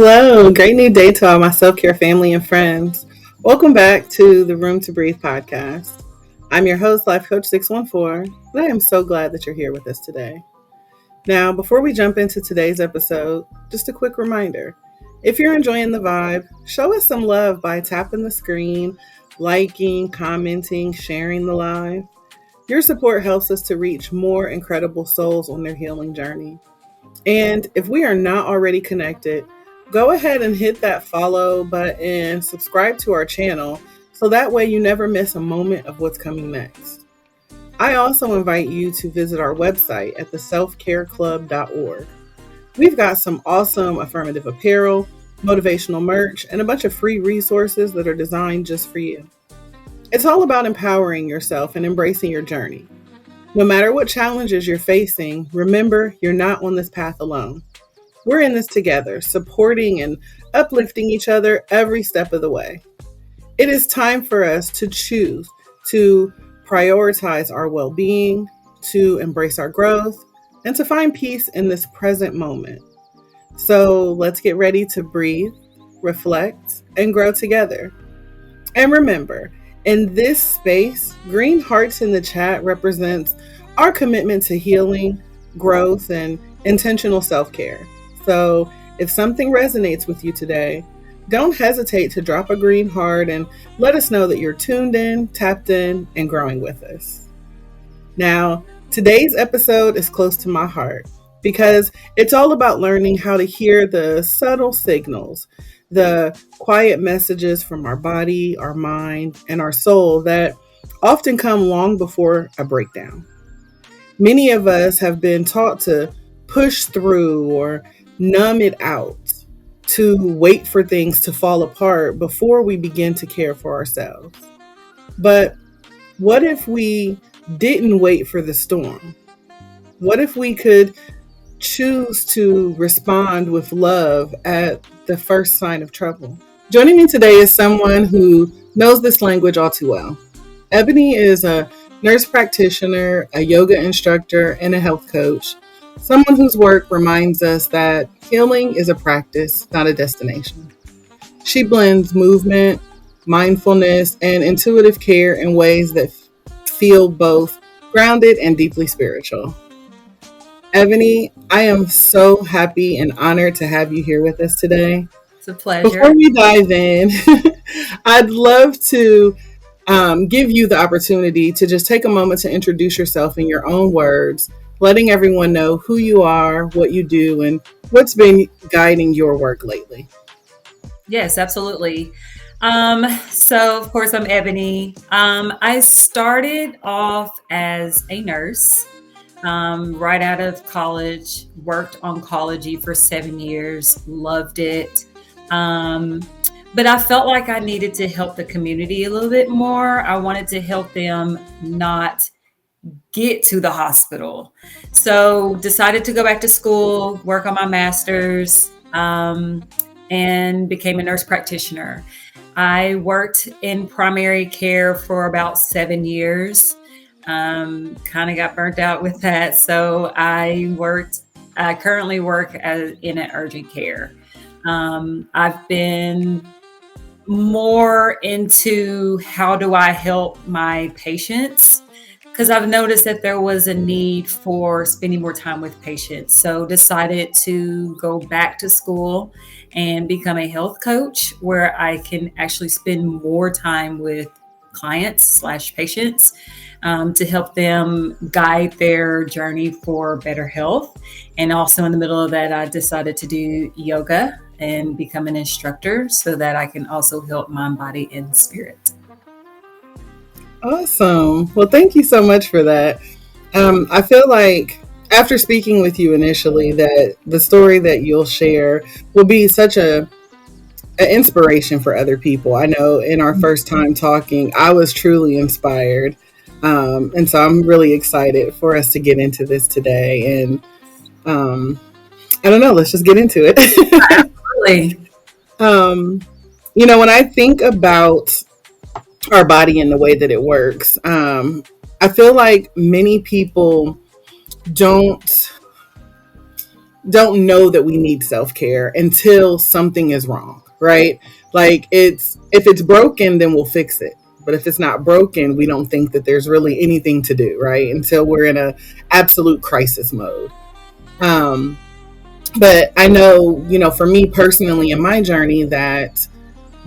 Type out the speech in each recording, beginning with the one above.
Hello, great new day to all my self care family and friends. Welcome back to the Room to Breathe podcast. I'm your host, Life Coach 614, and I am so glad that you're here with us today. Now, before we jump into today's episode, just a quick reminder if you're enjoying the vibe, show us some love by tapping the screen, liking, commenting, sharing the live. Your support helps us to reach more incredible souls on their healing journey. And if we are not already connected, go ahead and hit that follow button and subscribe to our channel so that way you never miss a moment of what's coming next. I also invite you to visit our website at theselfcareclub.org. We've got some awesome affirmative apparel, motivational merch, and a bunch of free resources that are designed just for you. It's all about empowering yourself and embracing your journey. No matter what challenges you're facing, remember you're not on this path alone. We're in this together, supporting and uplifting each other every step of the way. It is time for us to choose to prioritize our well-being, to embrace our growth, and to find peace in this present moment. So let's get ready to breathe, reflect, and grow together. And remember, in this space, green hearts in the chat represents our commitment to healing, growth, and intentional self-care. So if something resonates with you today, don't hesitate to drop a green heart and let us know that you're tuned in, tapped in, and growing with us. Now, today's episode is close to my heart because it's all about learning how to hear the subtle signals, the quiet messages from our body, our mind, and our soul that often come long before a breakdown. Many of us have been taught to push through or numb it out, to wait for things to fall apart before we begin to care for ourselves. But what if we didn't wait for the storm? What if we could choose to respond with love at the first sign of trouble? Joining me today is someone who knows this language all too well. Ebony is a nurse practitioner, a yoga instructor, and a health coach. Someone whose work reminds us that healing is a practice, not a destination. She blends movement, mindfulness, and intuitive care in ways that feel both grounded and deeply spiritual. Ebony, I am so happy and honored to have you here with us today. It's a pleasure. Before we dive in, I'd love to give you the opportunity to just take a moment to introduce yourself in your own words, letting everyone know who you are, what you do, and what's been guiding your work lately. Yes, absolutely. So of course I'm Ebony. I started off as a nurse. Right out of college, worked oncology for 7 years, loved it. But I felt like I needed to help the community a little bit more. I wanted to help them not get to the hospital. So decided to go back to school, work on my master's, and became a nurse practitioner. I worked in primary care for about 7 years. Kind of got burnt out with that. So I currently work in an urgent care. I've been more into how do I help my patients, because I've noticed that there was a need for spending more time with patients. So decided to go back to school and become a health coach where I can actually spend more time with clients/patients to help them guide their journey for better health. And also in the middle of that, I decided to do yoga and become an instructor so that I can also help mind, body, and spirit. Awesome. Well, thank you so much for that. I feel like after speaking with you initially that the story that you'll share will be such an inspiration for other people. I know in our first time talking, I was truly inspired. And so I'm really excited for us to get into this today. And I don't know, let's just get into it. Absolutely. When I think about our body and the way that it works, I feel like many people don't don't know that we need self-care until something is wrong, right? Like, it's if it's broken, then we'll fix it. But if it's not broken, we don't think that there's really anything to do, right? Until we're in a absolute crisis mode. Um, but I know, for me personally in my journey, that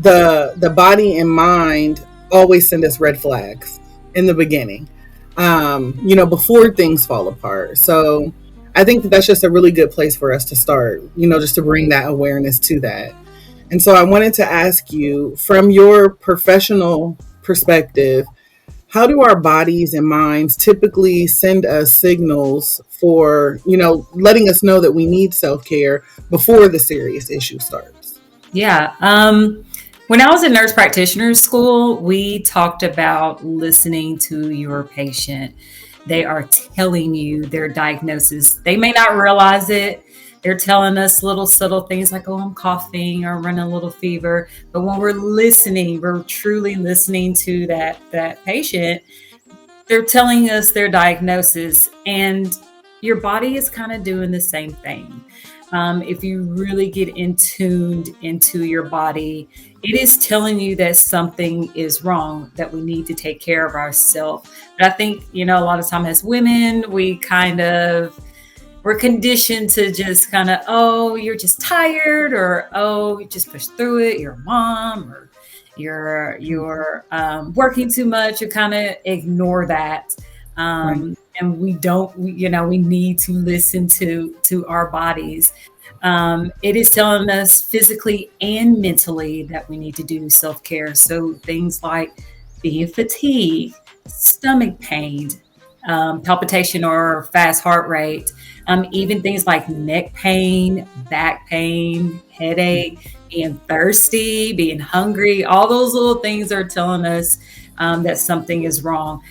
the body and mind always send us red flags in the beginning, before things fall apart. So I think that that's just a really good place for us to start, just to bring that awareness to that. And so I wanted to ask you, from your professional perspective, how do our bodies and minds typically send us signals for, letting us know that we need self care before the serious issue starts? Yeah. When I was in nurse practitioner school, we talked about listening to your patient. They are telling you their diagnosis. They may not realize it. They're telling us little subtle things like, oh, I'm coughing or running a little fever. But when we're listening, we're truly listening to that patient. They're telling us their diagnosis, and your body is kind of doing the same thing. If you really get in tuned into your body, it is telling you that something is wrong, that we need to take care of ourselves. But I think, a lot of time as women, we're conditioned to just kind of, oh, you're just tired, or oh, you just push through it, you're a mom, or you're working too much. You kind of ignore that. Right. And we don't, we need to listen to our bodies. It is telling us physically and mentally that we need to do self-care. So things like being fatigued, stomach pain, palpitation or fast heart rate, even things like neck pain, back pain, headache, being thirsty, being hungry, all those little things are telling us that something is wrong.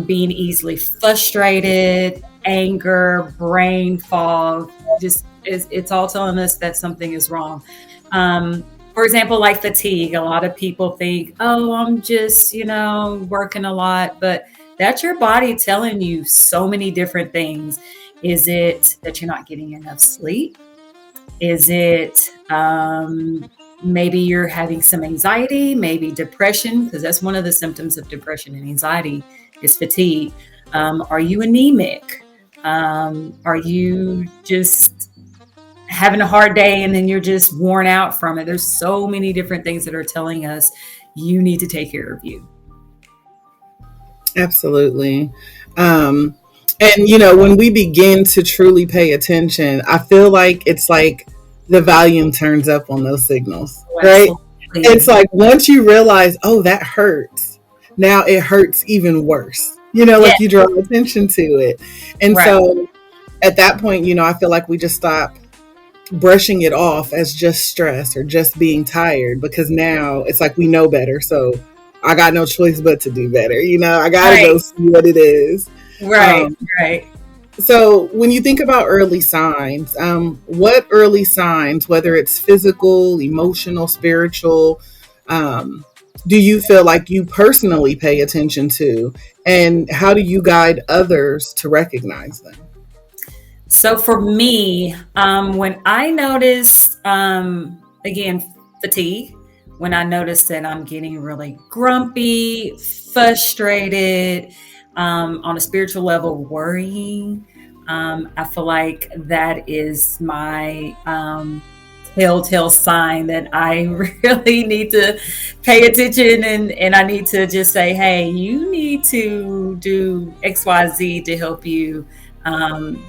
Being easily frustrated, anger, brain fog, it's all telling us that something is wrong. For example, like fatigue, a lot of people think, oh, I'm just, working a lot, but that's your body telling you so many different things. Is it that you're not getting enough sleep? Is it maybe you're having some anxiety, maybe depression? Because that's one of the symptoms of depression and anxiety is fatigue. Are you anemic? Are you just having a hard day and then you're just worn out from it? There's so many different things that are telling us you need to take care of you. Absolutely. And when we begin to truly pay attention, I feel like it's like the volume turns up on those signals, Oh, right? It's absolutely. like once you realize, oh, that hurts, now it hurts even worse. Yeah, Like you draw attention to it. And right. so at that point, I feel like we just stop brushing it off as just stress or just being tired, because now it's like we know better. So I got no choice but to do better. I got to Right. go see what it is. Right. Um, Right. so when you think about early signs, what early signs, whether it's physical, emotional, spiritual, um, do you feel like you personally pay attention to, and how do you guide others to recognize them? So for me, when I notice, again, fatigue, when I notice that I'm getting really grumpy, frustrated, on a spiritual level, worrying, I feel like that is my telltale sign that I really need to pay attention, and I need to just say, hey, you need to do XYZ to help you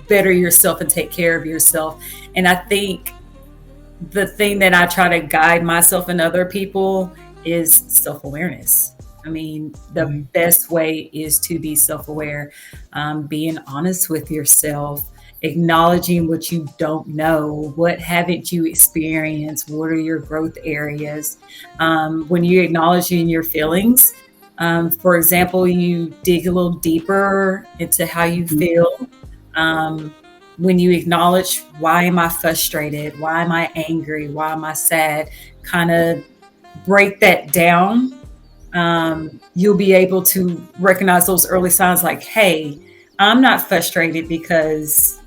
better yourself and take care of yourself. And I think the thing that I try to guide myself and other people is self awareness. I mean, the Mhm. best way is to be self aware, being honest with yourself, acknowledging what you don't know, what haven't you experienced, what are your growth areas. When you acknowledging your feelings, for example, you dig a little deeper into how you feel. um, when you acknowledge, why am I frustrated? Why am I angry? Why am I sad? Kind of break that down. You'll be able to recognize those early signs like, hey, I'm not frustrated because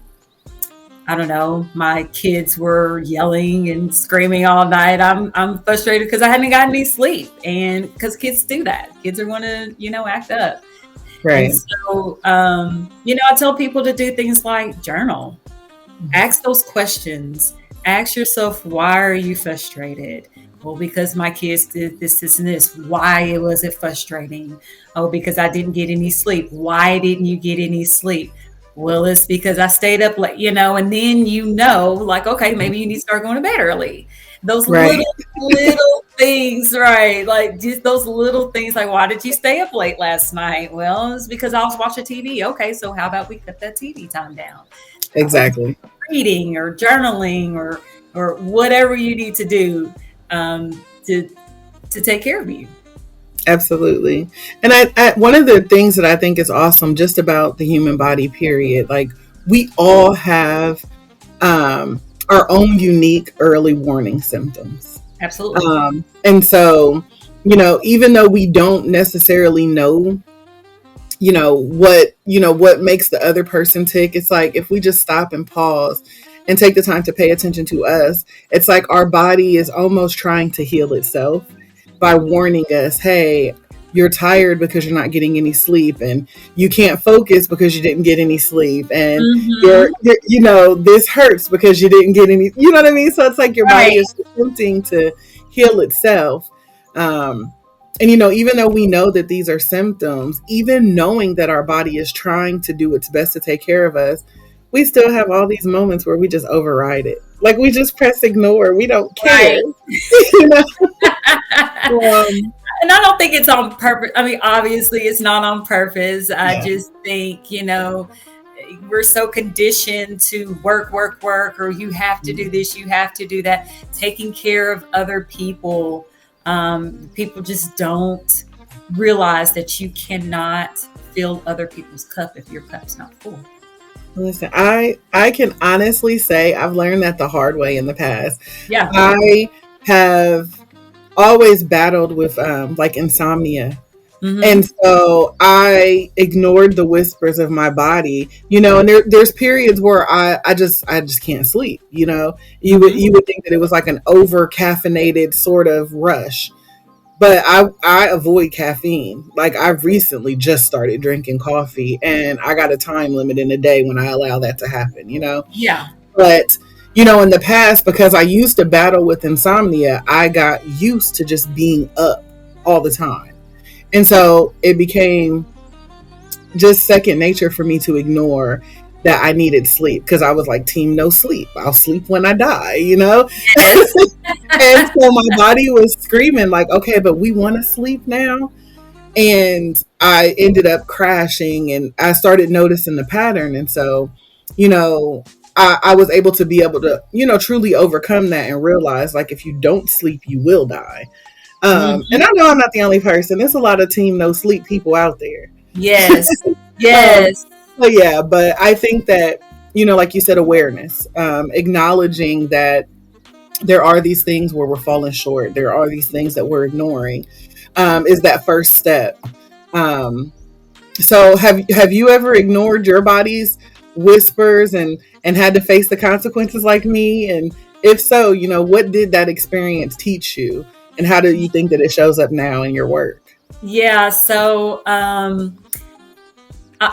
I don't know, my kids were yelling and screaming all night. I'm frustrated because I hadn't gotten any sleep, and because kids do that, kids are going to act up. And Right. so, I tell people to do things like journal, ask those questions, ask yourself, why are you frustrated? Well, because my kids did this, and this. Why was it frustrating? Oh, because I didn't get any sleep. Why didn't you get any sleep? Well, it's because I stayed up late, and then like, okay, maybe you need to start going to bed early. Those Right. little things, right? Like just those little things, like, why did you stay up late last night? Well, it's because I was watching TV. Okay, so how about we cut that TV time down? How about we Exactly. reading or journaling or whatever you need to do to take care of you. Absolutely. And one of the things that I think is awesome just about the human body, period, like we all have our own unique early warning symptoms. Absolutely. And so, even though we don't necessarily know, what makes the other person tick, it's like if we just stop and pause and take the time to pay attention to us, it's like our body is almost trying to heal itself by warning us, hey, you're tired because you're not getting any sleep, and you can't focus because you didn't get any sleep, and Mm-hmm. this hurts because you didn't get any, you know what I mean? So it's like your body Right. is attempting to heal itself. And even though we know that these are symptoms, even knowing that our body is trying to do its best to take care of us, we still have all these moments where we just override it. Like we just press ignore. We don't care. Right. you know? Um, And I don't think it's on purpose. I mean, obviously, it's not on purpose. I yeah. just think, we're so conditioned to work, work, work, or you have to do this, you have to do that. Taking care of other people, people just don't realize that you cannot fill other people's cup if your cup's not full. Listen, I can honestly say I've learned that the hard way in the past. Yeah. I have always battled with like insomnia. Mm-hmm. And so I ignored the whispers of my body, and there's periods where I just can't sleep, Mm-hmm. you would think that it was like an over caffeinated sort of rush. But I avoid caffeine. Like I've recently just started drinking coffee, and I got a time limit in a day when I allow that to happen. Yeah. But in the past, because I used to battle with insomnia, I got used to just being up all the time. And so it became just second nature for me to ignore that I needed sleep, because I was like, team no sleep. I'll sleep when I die. Yes. And so my body was screaming like, okay, but we want to sleep now. And I ended up crashing, and I started noticing the pattern. And so, you know, I was able to, truly overcome that and realize like if you don't sleep, you will die. And I Mm-hmm. know I'm not the only person. There's a lot of team no sleep people out there. Yes. Um, Yes. but yeah, but I think that, like you said, awareness, acknowledging that there are these things where we're falling short, there are these things that we're ignoring, is that first step. Um, so have you ever ignored your body's whispers and had to face the consequences like me? And if so, what did that experience teach you? And how do you think that it shows up now in your work? Yeah. So, I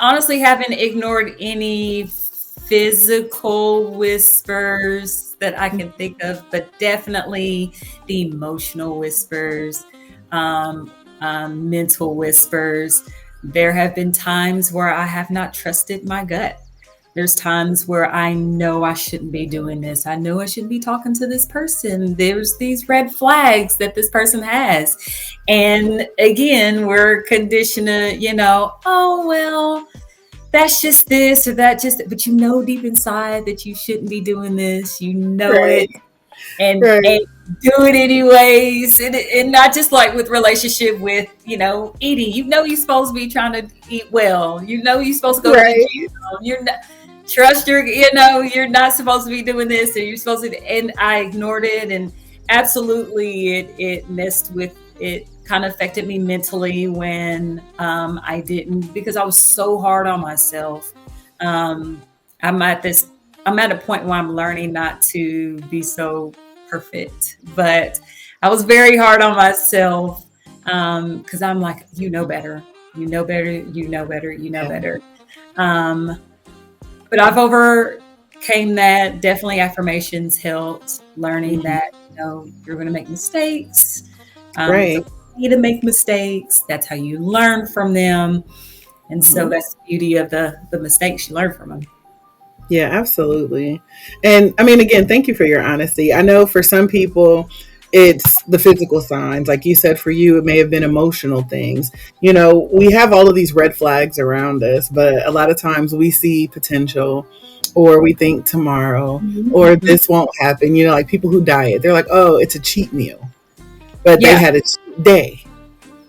honestly haven't ignored any physical whispers that I can think of, but definitely the emotional whispers, mental whispers. There have been times where I have not trusted my gut. There's times where I know I shouldn't be doing this. I know I shouldn't be talking to this person. There's these red flags that this person has. And again, we're conditioned to, oh, well, that's just this or that just, but deep inside that you shouldn't be doing this. You know Right, it, and right, do it anyways. And not just like with relationship with, eating. You're supposed to be trying to eat well. You're supposed to go to the right, gym. You're not trust you're not supposed to be doing this, or you're supposed to. And I ignored it, and absolutely, it messed with it. Kind of affected me mentally when I didn't, because I was so hard on myself. I'm at this I'm at a point where I'm learning not to be so perfect, but I was very hard on myself because I'm like, you know better, you know better, you know better, you know Yeah. better. Um, but I've overcame that. Definitely affirmations helped. Learning Mhm. that you're going to make mistakes. It's Right. okay to make mistakes. That's how you learn from them. And so Mhm. that's the beauty of the mistakes you learn from them. Yeah, absolutely. And I mean, again, thank you for your honesty. I know for some people, it's the physical signs. Like you said, for you, it may have been emotional things. We have all of these red flags around us, but a lot of times we see potential or we think tomorrow or Mm-hmm. this won't happen. Like people who diet, they're like, oh, it's a cheat meal, but they Yeah, had a cheat day.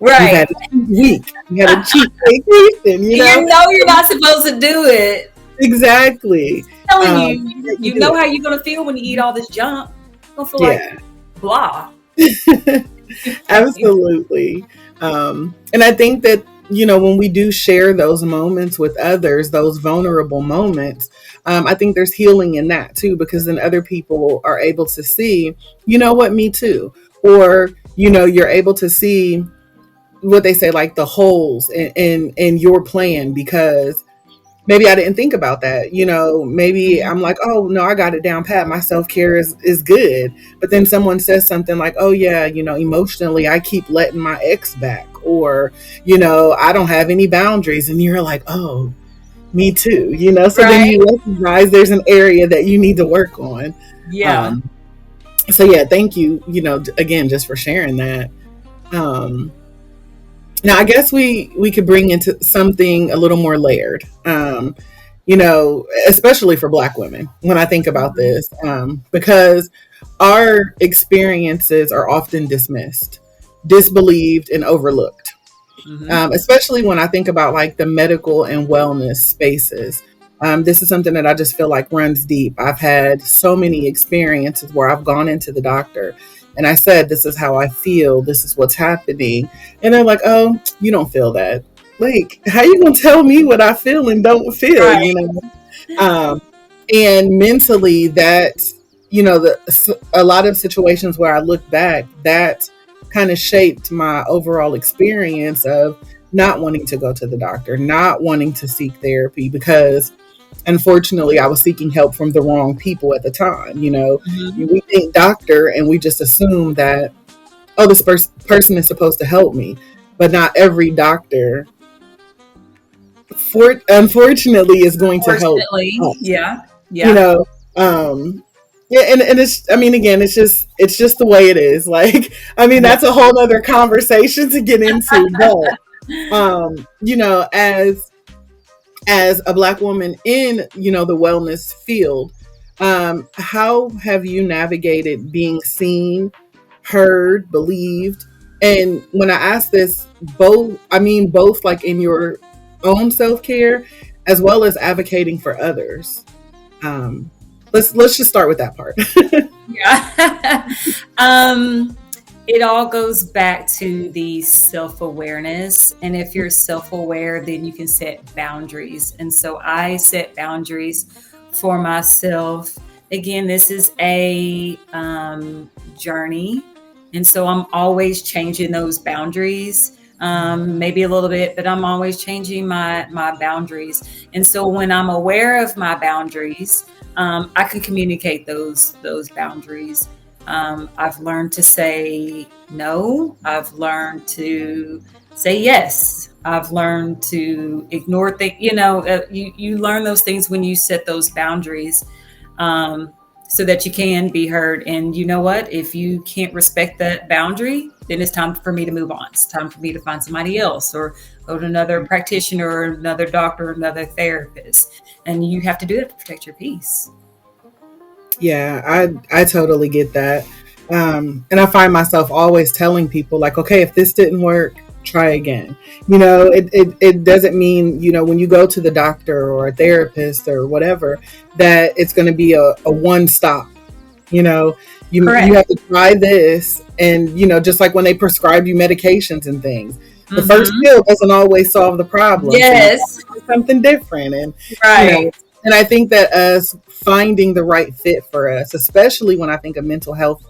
You've right. had a cheat week. You had a cheat vacation, You know you're not supposed to do it. Exactly. Telling you, You you do know it. how you're gonna feel when you eat all this junk. You're gonna feel like Yeah. blah. Absolutely. And I think that, when we do share those moments with others, those vulnerable moments, I think there's healing in that too, because then other people are able to see, what, me too. Or, you're able to see what they say, like the holes in your plan, because maybe I didn't think about that. Maybe I'm like, oh no, I got it down pat. My self-care is good. But then someone says something like, oh yeah, emotionally I keep letting my ex back, or, I don't have any boundaries. And you're like, oh, me too, so then Right? you recognize there's an area that you need to work on. Yeah. Um, so yeah, thank you, again, just for sharing that. Um, Now, I guess we could bring into something a little more layered, especially for Black women when I think about Mhm. this, because our experiences are often dismissed, disbelieved, and overlooked, Mhm. especially when I think about like the medical and wellness spaces. This is something that I just feel like runs deep. I've had so many experiences where I've gone into the doctor and I said, this is how I feel. This is what's happening. And they're like, oh, you don't feel that. Like, how you going to tell me what I feel and don't feel, Right. Um, and mentally that, a lot of situations where I look back, that kind of shaped my overall experience of not wanting to go to the doctor, not wanting to seek therapy, because unfortunately I was seeking help from the wrong people at the time. Mhm. We think doctor and we just assume that, oh, this person is supposed to help me, but not every doctor, unfortunately, is going to help Unfortunately, us. yeah. You Yeah. know, yeah, and it's, I mean, again, it's just the way it is. Like, I mean, Yeah. that's a whole other conversation to get into, but as a Black woman in, the wellness field, how have you navigated being seen, heard, believed? And when I ask this, both like in your own self-care as well as advocating for others. um, let's just start with that part. Yeah. um, it all goes back to the self awareness. And if you're self aware, then you can set boundaries. And so I set boundaries for myself. Again, this is a journey. And so I'm always changing those boundaries. Maybe a little bit, but I'm always changing my boundaries. And so when I'm aware of my boundaries, I can communicate those boundaries. I've learned to say no. I've learned to say yes. I've learned to ignore things. You learn those things when you set those boundaries, so that you can be heard. And you know what? If you can't respect that boundary, then it's time for me to move on. It's time for me to find somebody else or go to another practitioner or another doctor or another therapist. And you have to do that to protect your peace. Yeah, I totally get that. And I find myself always telling people like, okay, if this didn't work, try again. It doesn't mean, when you go to the doctor or a therapist or whatever, that it's going to be a one stop. You know, you Correct. have to try this, and just like when they prescribe you medications and things, the first Mm-hmm. pill doesn't always solve the problem. So you Yes. have to try something different, and you know, Right. And I think that us finding the right fit for us, especially when I think of mental health,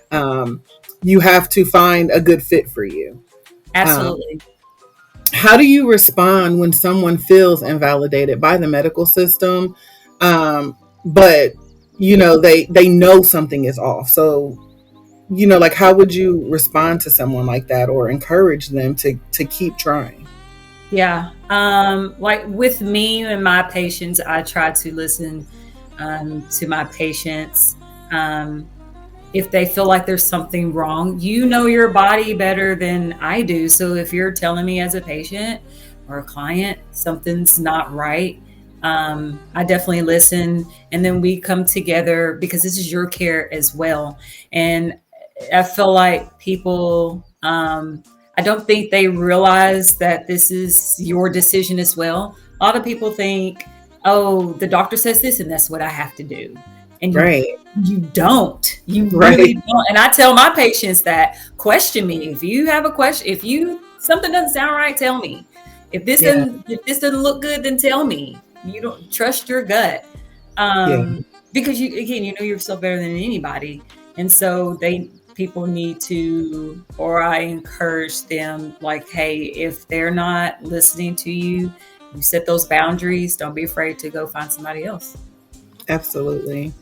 um, you have to find a good fit for you. Um, Absolutely. how do you respond when someone feels invalidated by the medical system, but they know something is off? So like how would you respond to someone like that or encourage them to keep trying? Yeah. Like with me and my patients, I try to listen to my patients. Um, if they feel like there's something wrong, you know your body better than I do. So if you're telling me as a patient or a client something's not right, I definitely listen. And then we come together because this is your care as well. And I feel like people, I don't think they realize that this is your decision as well. A lot of people think, oh, the doctor says this and that's what I have to do. And Right. you don't. You really Right. don't. And I tell my patients that question me. If you have a question, if you something doesn't sound right, tell me. Yeah. If this doesn't look good, then tell me. You don't trust your gut. Yeah. Because you know yourself better than anybody. And so people need to, or I encourage them like, hey, if they're not listening to you, you set those boundaries. Don't be afraid to go find somebody else. Absolutely.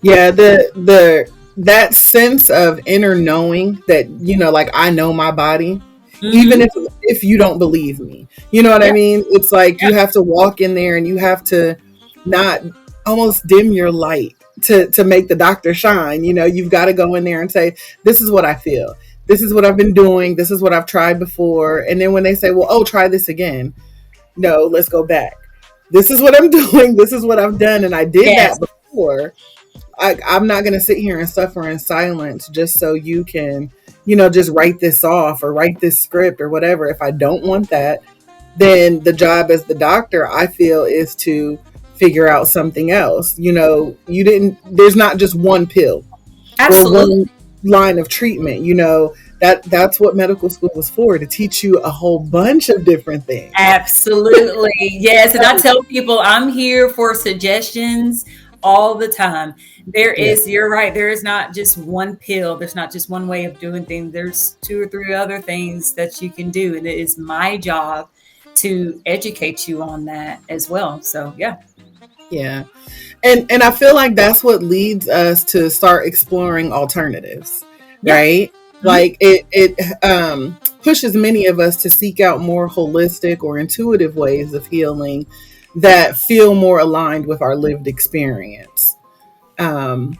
Yeah, the that sense of inner knowing that like I know my body, even Mm-hmm. if you don't believe me, you know what I Yeah. mean? It's like Yeah. you have to walk in there and you have to not almost dim your light to make the doctor shine. You've got to go in there and say, this is what I feel, this is what I've been doing, this is what I've tried before. And then when they say, well, oh, try this again, no, let's go back. This is what I'm doing, this is what I've done, and I did Yes. that before. I'm not going to sit here and suffer in silence just so you can, just write this off or write this script or whatever. If I don't want that, then the job as the doctor, I feel, is to figure out something else. There's not just one pill or Absolutely. one line of treatment. That's what medical school was for, to teach you a whole bunch of different things. Absolutely. Yes. And I tell people I'm here for suggestions all the time. Yeah, You're right. There is not just one pill. There's not just one way of doing things. There's two or three other things that you can do. And it is my job to educate you on that as well. So, yeah. yeah. And I feel like that's what leads us to start exploring alternatives, Yeah. right? Mhm. Like it pushes many of us to seek out more holistic or intuitive ways of healing that feel more aligned with our lived experience. Um,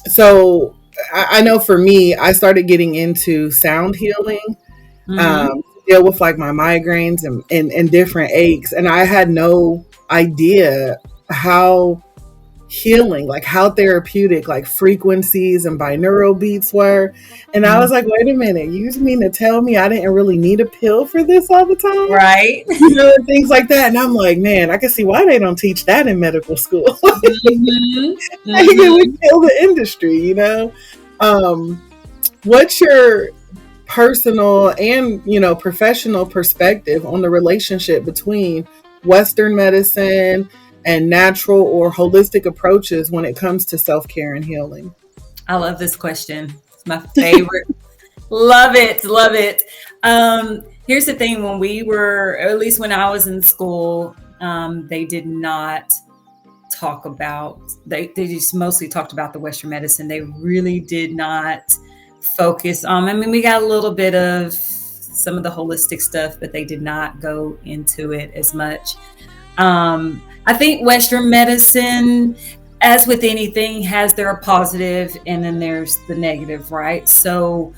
so I know for me, I started getting into sound healing, Mhm. to deal with like my migraines and different aches, and I had no idea how healing, like how therapeutic like frequencies and binaural beats were. And I was Mhm. like, wait a minute, you mean to tell me I didn't really need a pill for this all the time? Right. And things like that. And I'm like, man, I can see why they don't teach that in medical school. Mhm. I think it would Mhm. kill the industry. Um, what's your personal and professional perspective on the relationship between Western medicine and natural or holistic approaches when it comes to self-care and healing? I love this question. It's my favorite. Love it. Love it. Here's the thing when we were, or at least when I was in school, they did not talk about, they just mostly talked about the Western medicine. They really did not focus on, I mean, we got a little bit of some of the holistic stuff, but they did not go into it as much. I think Western medicine, as with anything, has their positive and then there's the negative, right? So,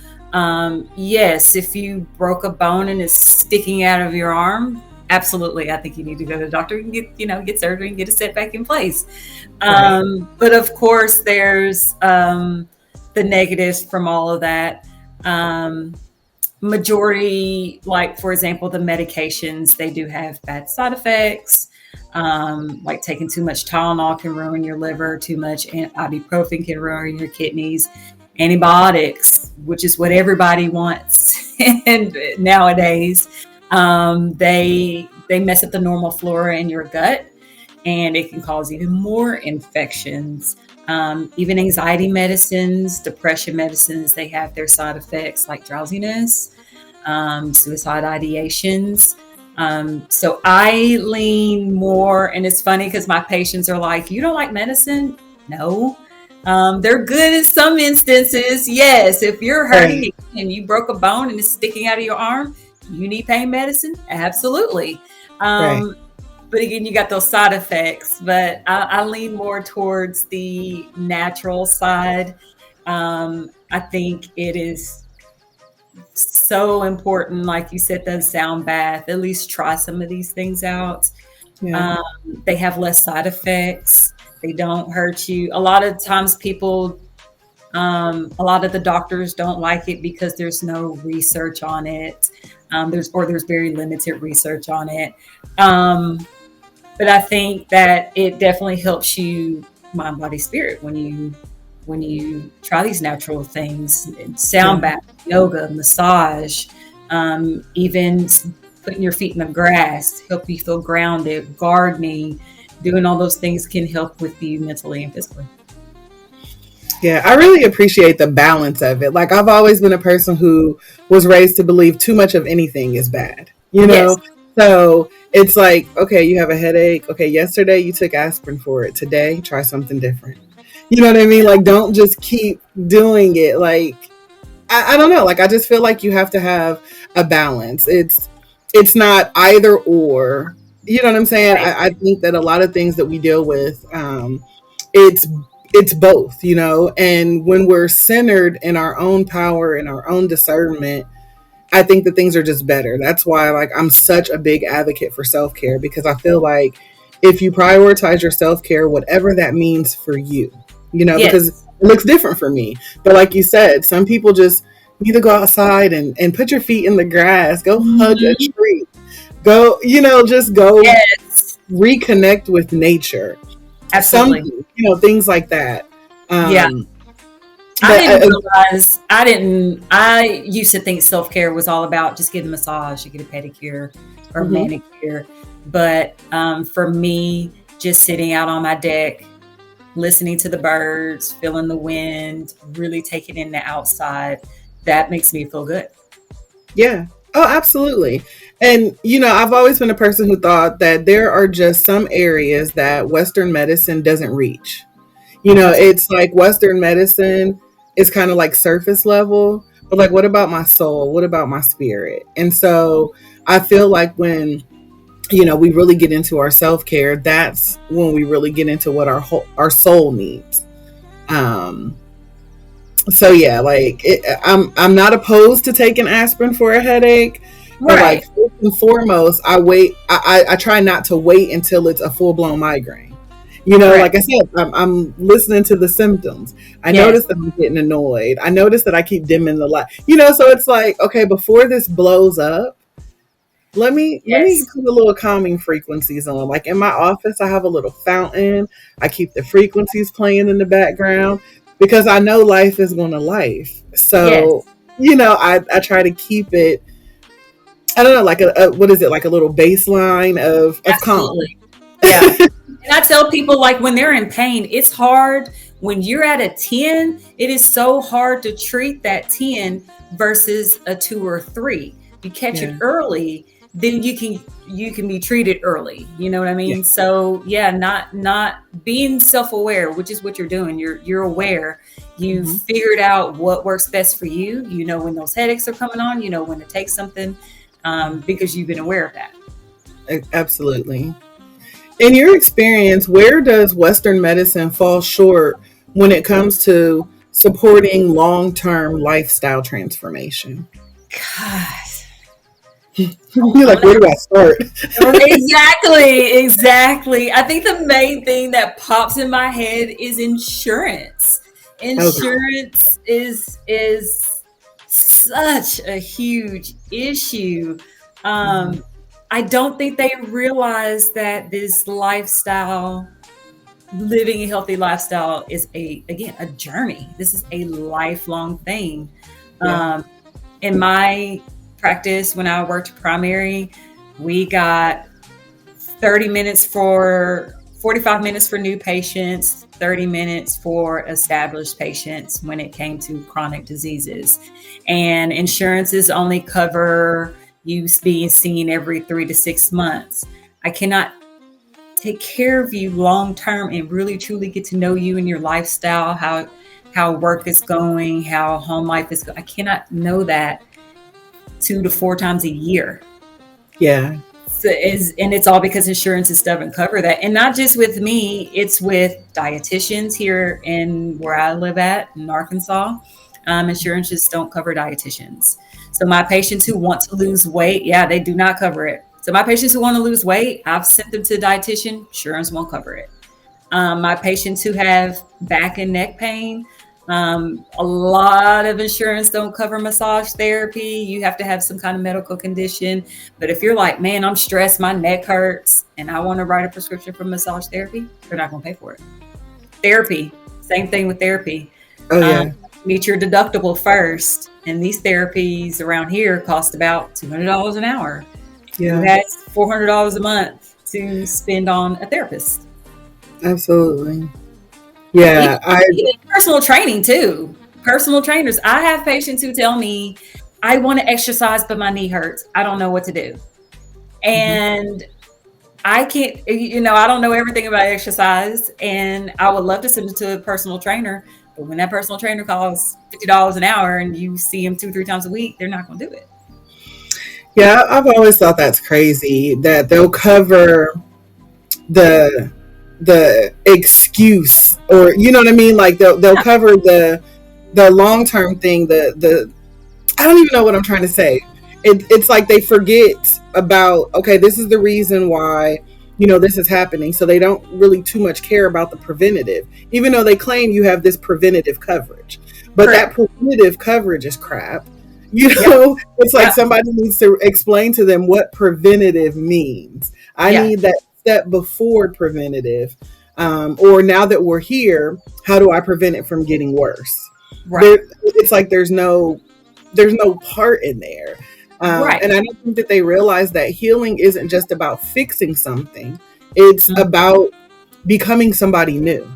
yes, if you broke a bone and it's sticking out of your arm, absolutely, I think you need to go to the doctor and get surgery and get it set back in place. Right. But of course, there's the negatives from all of that. Um, Majority, like for example, the medications, they do have bad side effects. Like taking too much Tylenol can ruin your liver, too much ibuprofen can ruin your kidneys. Antibiotics, which is what everybody wants, and nowadays, they mess up the normal flora in your gut, and it can cause even more infections. Even anxiety medicines, depression medicines, they have their side effects like drowsiness, suicide ideations. So I lean more, and it's funny because my patients are like, "You don't like medicine?" No. They're good in some instances. Yes, if you're hurting Right. and you broke a bone and it's sticking out of your arm, you need pain medicine. Absolutely. Right. Um, but again, you got those side effects. But I lean more towards the natural side. I think it is so important, like you said, the sound bath. At least try some of these things out. Yeah. Um, they have less side effects. They don't hurt you. A lot of times, a lot of the doctors don't like it because there's no research on it. There's very limited research on it. Um, but I think that it definitely helps you mind, body, spirit when you try these natural things, sound Yeah. bath, yoga, massage, even putting your feet in the grass, help you feel grounded, gardening, doing all those things can help with you mentally and physically. Yeah, I really appreciate the balance of it. Like, I've always been a person who was raised to believe too much of anything is bad, you Yes. know? So it's like, okay, you have a headache. Okay, yesterday you took aspirin for it. Today, try something different. You know what I mean? Like, don't just keep doing it. Like, I don't know. Like, I just feel like you have to have a balance. It's not either or. You know what I'm saying? Right. I think that a lot of things that we deal with, it's it's both, you know. And when we're centered in our own power and our own discernment, I think that things are just better. That's why, like, I'm such a big advocate for self-care, because I feel like if you prioritize your self-care, whatever that means for you, you know, because it Yes. looks different for me. But like you said, some people just need to go outside and put your feet in the grass, go hug a Mhm. tree, go, you know, just go Yes. reconnect with nature, Absolutely. something, you know, things like that. Yeah. um I but didn't realize I used to think self-care was all about just getting a massage, you get a pedicure or mhm. manicure. But for me, just sitting out on my deck, listening to the birds, feeling the wind, really taking in the outside, that makes me feel good. Yeah. Oh, absolutely. And, you know, I've always been a person who thought that there are just some areas that Western medicine doesn't reach. You know, Absolutely. it's like Western medicine is kind of like surface level, but like, what about my soul? What about my spirit? And so I feel like when, you know, we really get into our self care, that's when we really get into what our soul needs. Um, so yeah, like I'm not opposed to taking aspirin for a headache, but like, Right. first and foremost, I wait. I try not to wait until it's a full blown migraine. You know, Correct. like I said, I'm listening to the symptoms. I Yes. notice that I'm getting annoyed. I notice that I keep dimming the light. You know, so it's like, okay, before this blows up, let me Yes. put a little calming frequencies on. Like in my office, I have a little fountain. I keep the frequencies playing in the background because I know life is going to life. So, Yes. you know, I try to keep it. I don't know, like a what is it, like a little baseline of calm. Absolutely. Yeah. And I tell people, like, when they're in pain, it's hard. When you're at a 10, it is so hard to treat that 10 versus a 2 or 3. You catch it Yeah, early, then you can be treated early. You know what I yeah, mean? So yeah, not being self-aware, which is what you're doing. You're aware. You've hmm, figured out what works best for you. You know when those headaches are coming on. You know when to take something, because you've been aware of that. absolutely. In your experience, where does Western medicine fall short when it comes to supporting long term lifestyle transformation? God. You're I'm like, gonna where do I start? Exactly, exactly. I think the main thing that pops in my head is insurance. Okay. Insurance is such a huge issue. Um, I don't think they realize that this lifestyle, living a healthy lifestyle, is a journey. This is a lifelong thing. Yeah. Um, in my practice, when I worked primary, we got 30 minutes 45 minutes for new patients, 30 minutes for established patients when it came to chronic diseases. And insurances only cover you being seen every 3 to 6 months. I cannot take care of you long term and really truly get to know you and your lifestyle, how work is going, how home life is going. I cannot know that 2 to 4 times a year. Yeah. So and it's all because insurances doesn't cover that. And not just with me, it's with dietitians here in where I live at in Arkansas. Insurances don't cover dietitians. So my patients who want to lose weight, yeah, they do not cover it. So my patients who want to lose weight, I've sent them to a dietitian. Insurance won't cover it. My patients who have back and neck pain, a lot of insurance don't cover massage therapy. You have to have some kind of medical condition. But if you're like, man, I'm stressed, my neck hurts, and I want to write a prescription for massage therapy, they're not going to pay for it. Therapy, same thing with therapy. Oh, yeah. Meet your deductible first. And these therapies around here cost about $200 an hour. Yeah. That's $400 a month to spend on a therapist. Absolutely. Yeah. Personal training too. Personal trainers. I have patients who tell me, I want to exercise, but my knee hurts. I don't know what to do. And I can't, I don't know everything about exercise, and I would love to send it to a personal trainer. But when that personal trainer costs $50 an hour and you see them 2-3 times a week, they're not going to do it. Yeah, I've always thought that's crazy that they'll cover the excuse, or you know what I mean? Like they'll cover the long-term thing, the I don't even know what I'm trying to say. It's like they forget about, okay, this is the reason why, this is happening. So they don't really too much care about the preventative, even though they claim you have this preventative coverage. But Correct. That preventative coverage is crap. It's like somebody needs to explain to them what preventative means. I need that step before preventative. Or now that we're here, how do I prevent it from getting worse? Right. It's like there's no part in there. Right. And I don't think that they realize that healing isn't just about fixing something. It's about becoming somebody new.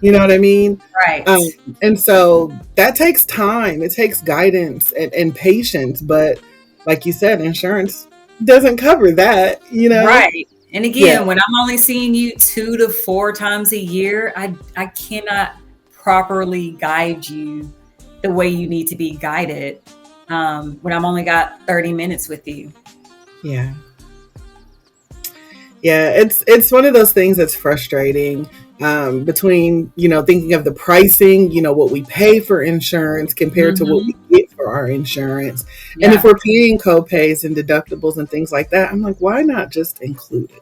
You know what I mean? Right. And so that takes time. It takes guidance and patience. But like you said, insurance doesn't cover that, Right. And again, when I'm only seeing you 2 to 4 times a year, I cannot properly guide you the way you need to be guided when I'm only got 30 minutes with you. Yeah. Yeah, it's one of those things that's frustrating between, thinking of the pricing, what we pay for insurance compared to what we get for our insurance. Yeah. And if we're paying co-pays and deductibles and things like that, I'm like, why not just include it?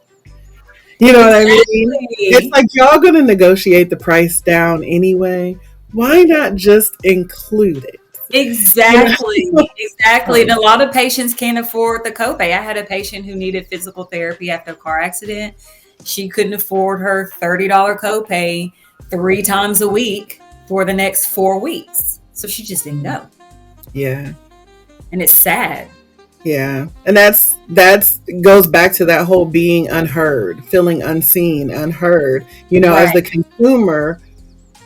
You know what I mean? It's like, y'all going to negotiate the price down anyway. Why not just include it? Exactly. Exactly. And a lot of patients can't afford the copay. I had a patient who needed physical therapy after a car accident. She couldn't afford her $30 copay 3 times a week for the next 4 weeks. So she just didn't go. Yeah. And it's sad. Yeah. And that's goes back to that whole being unheard, feeling unseen, unheard. Right. As the consumer,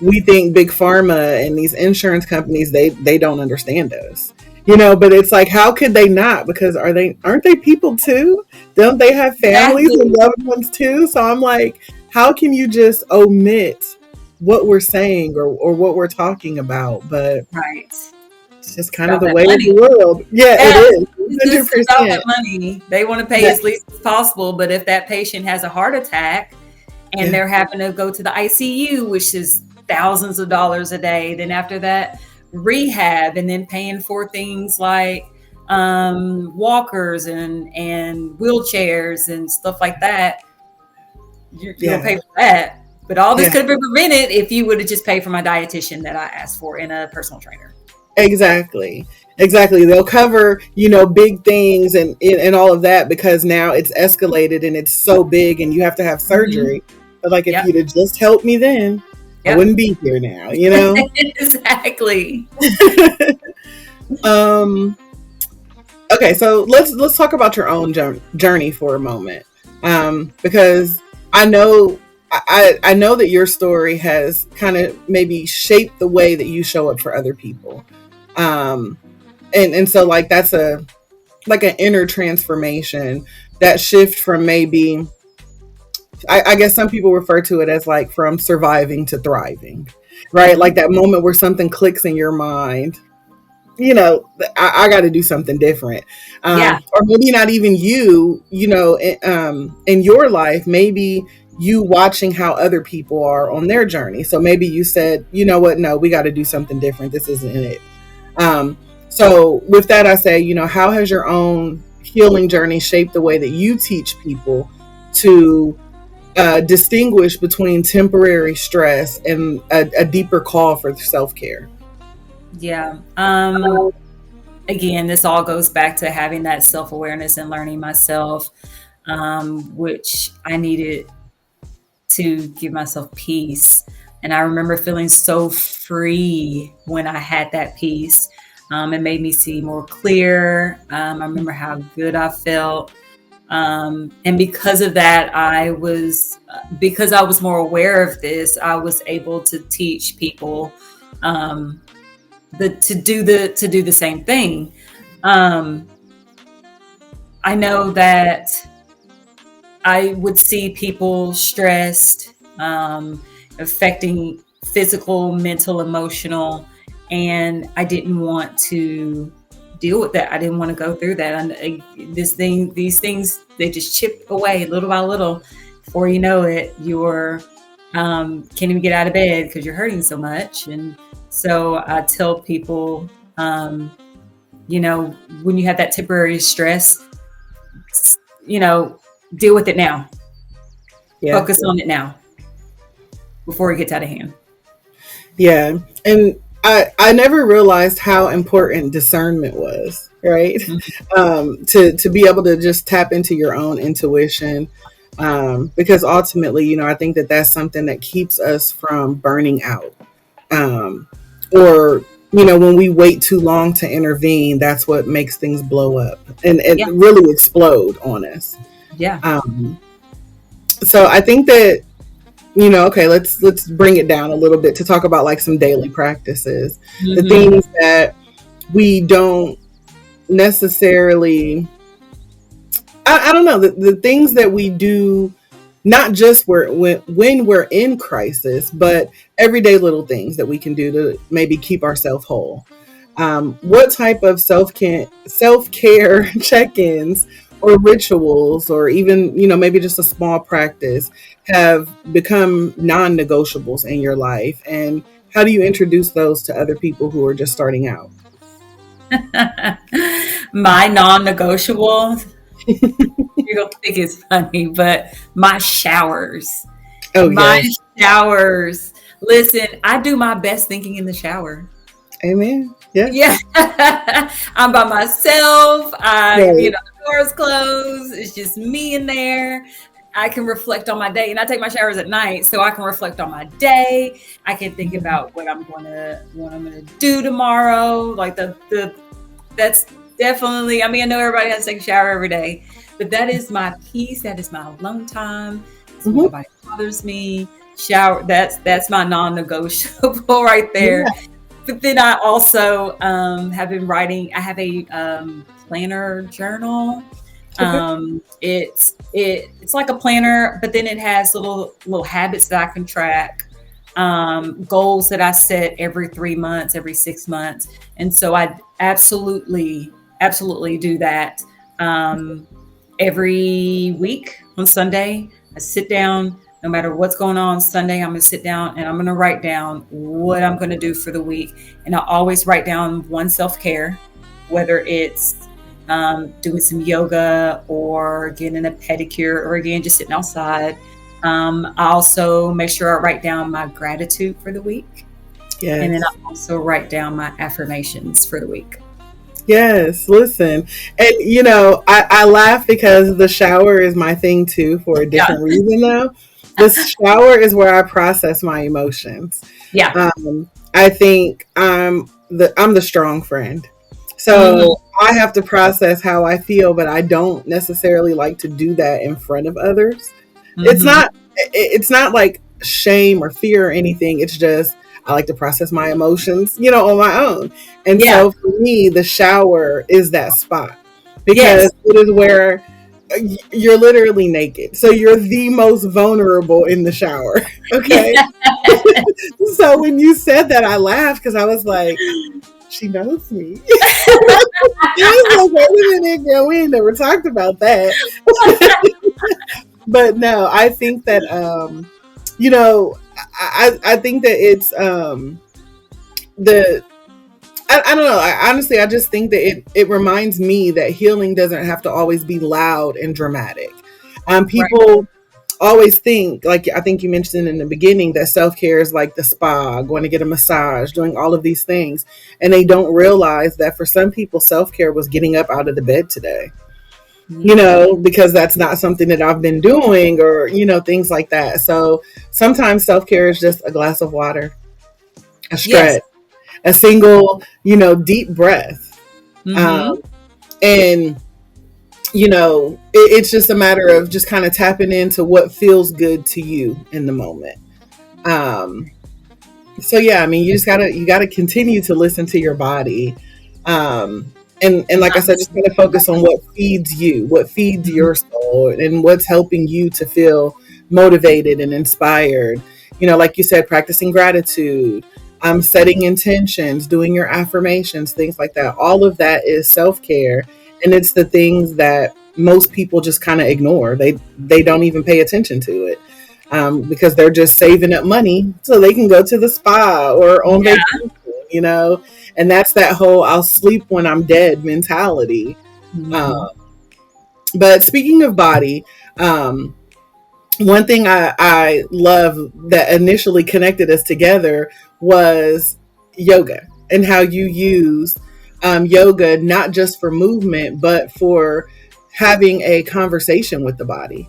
we think big pharma and these insurance companies, they don't understand us. But it's like, how could they not? Because aren't they people too? Don't they have families and loved ones too? So I'm like, how can you just omit what we're saying or what we're talking about? But right. It's just kind of the way of the world. Yeah, it is. 100%. About that money. They want to pay as least as possible. But if that patient has a heart attack and they're having to go to the ICU, which is thousands of dollars a day, then after that, rehab, and then paying for things like walkers and wheelchairs and stuff like that. You're going to pay for that. But all this could have been prevented if you would have just paid for my dietitian that I asked for and a personal trainer. Exactly. They'll cover, big things and all of that because now it's escalated and it's so big and you have to have surgery. But like, if you'd have just helped me then, I wouldn't be here now, Exactly. Okay, so let's talk about your own journey for a moment, because I know I know that your story has kind of maybe shaped the way that you show up for other people. Um, and so like that's a like an inner transformation, that shift from maybe I guess some people refer to it as like from surviving to thriving, right? Like Mhm. that moment where something clicks in your mind, you know, I got to do something different. Yeah. Or maybe not even you, in your life, maybe you watching how other people are on their journey. So maybe you said, you know what, no, we got to do something different. This isn't it. So with that, I say, how has your own healing journey shaped the way that you teach people to distinguish between temporary stress and a deeper call for self-care? Yeah. Again, this all goes back to having that self-awareness and learning myself, which I needed to give myself peace. And I remember feeling so free when I had that peace. It made me see more clear. I remember how good I felt. And because of that, because I was more aware of this, I was able to teach people to do the same thing. Um, I know that I would see people stressed, affecting physical, mental, emotional, and I didn't want to deal with that. I didn't want to go through that. And these things, they just chip away little by little. Before you know it, you're can't even get out of bed because you're hurting so much. And so I tell people, when you have that temporary stress, you know, deal with it now. Yeah. Focus on it now before it gets out of hand. Yeah. And I never realized how important discernment was, right? Mhm. To be able to just tap into your own intuition. Because ultimately, I think that that's something that keeps us from burning out. Or, when we wait too long to intervene, that's what makes things blow up and Yeah. really explode on us. Yeah. Um, so I think that, okay, let's bring it down a little bit to talk about like some daily practices, the Hmm. things that we don't necessarily, I don't know, the things that we do, not just when we're in crisis, but everyday little things that we can do to maybe keep ourselves whole. What type of self care check-ins or rituals, or even maybe just a small practice, have become non-negotiables in your life, and how do you introduce those to other people who are just starting out? My non-negotiable, you're gonna think it's funny, but my showers. Oh My yes. showers. Listen, I do my best thinking in the shower. Amen. Yes. Yeah. I'm by myself. Right. The door's closed. It's just me in there. I can reflect on my day, and I take my showers at night so I can reflect on my day. I can think about what I'm gonna do tomorrow. Like that's definitely, I mean, I know everybody has to take a shower every day, but that is my peace. That is my alone time. So Mhm. nobody bothers me. Shower, that's my non-negotiable right there. Yeah. But then I also have been writing. I have a planner journal. Okay. It's like a planner, but then it has little habits that I can track, goals that I set every 3 months, every 6 months, and so I absolutely do that every week on Sunday. I sit down. No matter what's going on Sunday, I'm going to sit down and I'm going to write down what I'm going to do for the week. And I always write down one self care, whether it's doing some yoga or getting a pedicure or again, just sitting outside. I also make sure I write down my gratitude for the week. And then Yes. I also write down my affirmations for the week. Yes, listen. And I laugh because the shower is my thing too, for a Yeah. different reason though. The shower is where I process my emotions. Yeah. I think I'm the strong friend. Hmm. So I have to process how I feel, but I don't necessarily like to do that in front of others. It's Hmm. not it's not like shame or fear or anything. It's just I like to process my emotions, on my own. And Yeah. so for me, the shower is that spot because Yes. it is where you're literally naked. So you're the most vulnerable in the shower. Okay. So when you said that, I laughed because I was like, she knows me. I was like, wait a minute, girl, we ain't never talked about that. But no, I think that I think that it's the I don't know. Honestly, I just think that it reminds me that healing doesn't have to always be loud and dramatic. Right. People always think, like I think you mentioned in the beginning, that self-care is like the spa, going to get a massage, doing all of these things. And they don't realize that for some people, self-care was getting up out of the bed today, because that's not something that I've been doing or, things like that. So sometimes self-care is just a glass of water, a Yes. stretch, a single, deep breath. Mm-hmm. Um, and it's just a matter of just kind of tapping into what feels good to you in the moment. Um, so yeah, I mean, you gotta continue to listen to your body. And like I said, just kind of focus on what feeds you, what feeds Mhm. your soul, and what's helping you to feel motivated and inspired. Like you said, practicing gratitude, setting intentions, doing your affirmations, things like that. All of that is self care, and it's the things that most people just kind of ignore. They don't even pay attention to it. Because they're just saving up money so they can go to the spa or on Yeah. vacation, you know? And that's that whole I'll sleep when I'm dead mentality. Mm-hmm. Um, but speaking of body, one thing I love that initially connected us together was yoga and how you use yoga not just for movement, but for having a conversation with the body.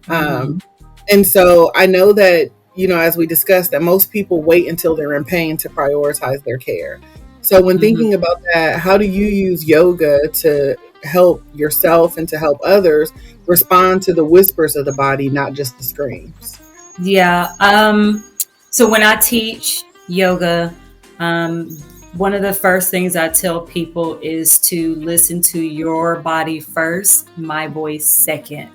Mm-hmm. Um, and so I know that, as we discussed, that most people wait until they're in pain to prioritize their care. So when Mm-hmm. thinking about that, how do you use yoga to help yourself and to help others respond to the whispers of the body, not just the screams? Yeah. So when I teach yoga, um, one of the first things I tell people is to listen to your body first, my voice second.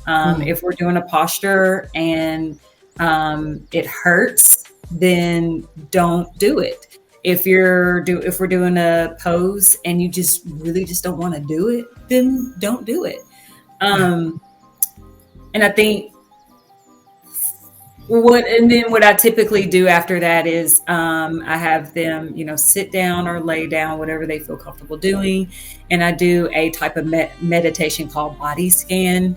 Mm. If we're doing a posture and it hurts, then don't do it. If we're doing a pose and you just really just don't want to do it, then don't do it. Yeah. Um, and I think what I typically do after that is I have them, sit down or lay down, whatever they feel comfortable doing, and I do a type of meditation called body scan,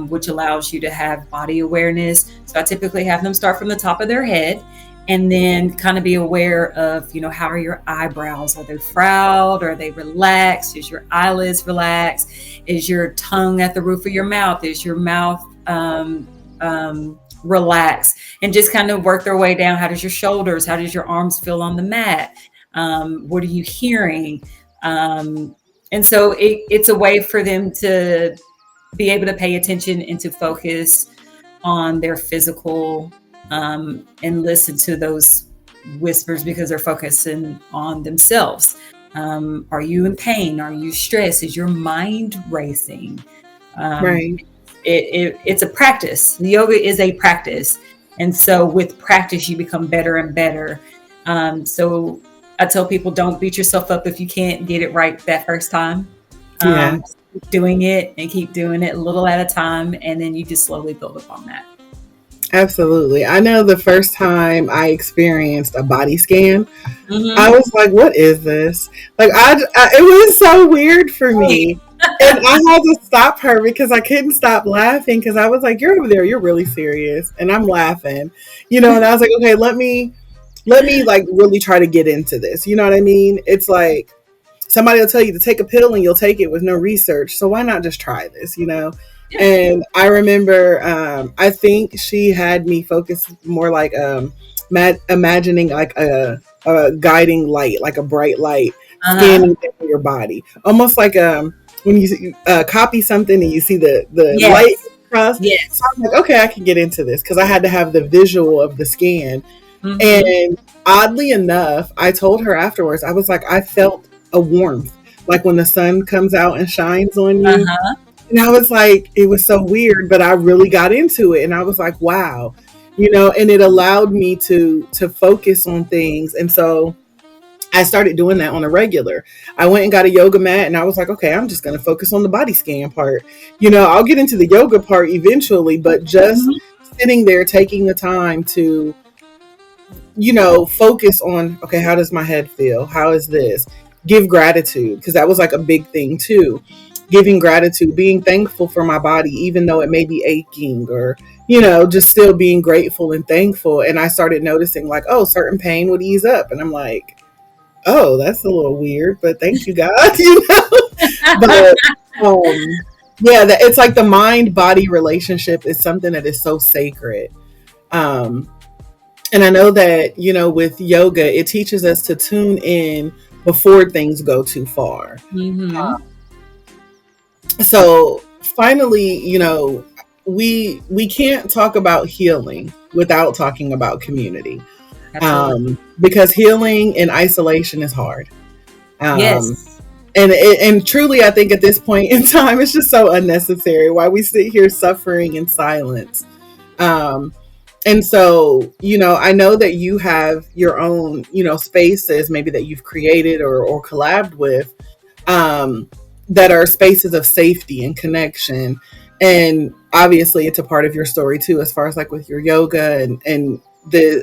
which allows you to have body awareness. So I typically have them start from the top of their head and then kind of be aware of, how are your eyebrows? Are they frowned? Are they relaxed? Is your eyelids relaxed? Is your tongue at the roof of your mouth? Is your mouth relax, and just kind of work their way down? How does your shoulders, how does your arms feel on the mat? What are you hearing? And so it's a way for them to be able to pay attention and to focus on their physical, and listen to those whispers because they're focusing on themselves. Are you in pain? Are you stressed? Is your mind racing? um, Right. it's a practice. Yoga is a practice. And so with practice, you become better and better. So I tell people, don't beat yourself up if you can't get it right that first time. Yeah. Keep doing it and keep doing it a little at a time. And then you just slowly build upon that. Absolutely. I know the first time I experienced a body scan, I Mm-hmm. was like, what is this? Like, it was so weird for Right. me. And I had to stop her because I couldn't stop laughing because I was like, you're over there, you're really serious. And I'm laughing, and I was like, okay, let me like really try to get into this. You know what I mean? It's like somebody will tell you to take a pill and you'll take it with no research. So why not just try this? Yeah. And I remember, I think she had me focus more like imagining like a guiding light, like a bright light Uh-huh. scanning down your body, almost like when you copy something and you see the light Yes. across. So Yes. I'm like, okay, I can get into this because I had to have the visual of the scan. Mm-hmm. And oddly enough, I told her afterwards, I was like, I felt a warmth, like when the sun comes out and shines on you. Uh-huh. And I was like, it was so weird, but I really got into it. And I was like, wow, and it allowed me to focus on things. And so I started doing that on a regular. I went and got a yoga mat and I was like, okay, I'm just going to focus on the body scan part. I'll get into the yoga part eventually, but just Mm-hmm. sitting there taking the time to focus on, okay, how does my head feel? How is this? Give gratitude, because that was like a big thing too. Giving gratitude, being thankful for my body, even though it may be aching, or, just still being grateful and thankful. And I started noticing, like, oh, certain pain would ease up. And I'm like, oh, that's a little weird, but thank you, God, But, yeah, it's like the mind body relationship is something that is so sacred. Um, and I know that, with yoga, it teaches us to tune in before things go too far. Mm-hmm. So finally, we can't talk about healing without talking about community. Absolutely. Because healing in isolation is hard. Um, Yes. and truly, I think at this point in time, it's just so unnecessary. Why we sit here suffering in silence. Um, And so, I know that you have your own, spaces maybe that you've created or collabed with, um, that are spaces of safety and connection. And obviously it's a part of your story too, as far as like with your yoga and the